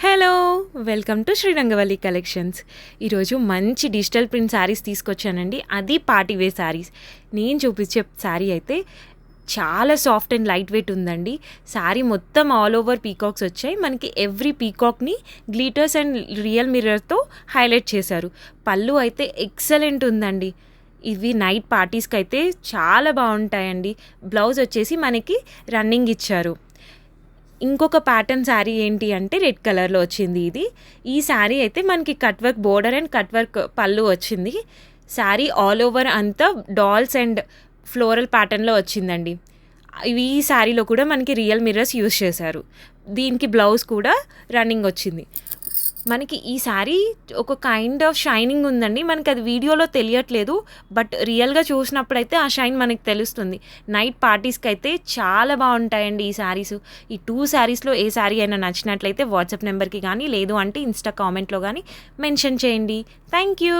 Hello! Welcome to Srirangavalli collections. ఈరోజు మంచి digital print saris తీసుకొచ్చానండి. అది పార్టీ వేర్ శారీస్. నేను చూపించే శారీ అయితే చాలా సాఫ్ట్ అండ్ లైట్ వెయిట్ ఉందండి. శారీ మొత్తం ఆల్ ఓవర్ పీకాక్స్ వచ్చాయి. మనకి ఎవ్రీ పీకాక్ని గ్లిటర్స్ అండ్ రియల్ మిర్రర్తో హైలైట్ చేశారు. పళ్ళు అయితే ఎక్సలెంట్ ఉందండి. ఇవి నైట్ పార్టీస్కి అయితే చాలా బాగుంటాయండి. బ్లౌజ్ వచ్చేసి మనకి రన్నింగ్ ఇచ్చారు. ఇంకొక ప్యాటర్న్ శారీ ఏంటి అంటే రెడ్ కలర్లో వచ్చింది ఇది. ఈ శారీ అయితే మనకి cut work border and cut work పళ్ళు వచ్చింది. శారీ ఆల్ ఓవర్ అంతా డాల్స్ అండ్ ఫ్లోరల్ ప్యాటర్న్లో వచ్చిందండి. ఈ శారీలో కూడా మనకి రియల్ మిర్రర్స్ యూస్ చేశారు. దీనికి బ్లౌజ్ కూడా రన్నింగ్ వచ్చింది. మనకి ఈ శారీ ఒక కైండ్ ఆఫ్ షైనింగ్ ఉందండి. మనకి అది వీడియోలో తెలియట్లేదు, బట్ రియల్గా చూసినప్పుడైతే ఆ షైన్ మనకి తెలుస్తుంది. నైట్ పార్టీస్కి అయితే చాలా బాగుంటాయండి ఈ శారీస్. ఈ 2 శారీస్లో ఏ శారీ అయినా నచ్చినట్లయితే వాట్సాప్ నెంబర్కి కానీ లేదు అంటే ఇన్స్టా కామెంట్లో కానీ మెన్షన్ చేయండి. Thank you.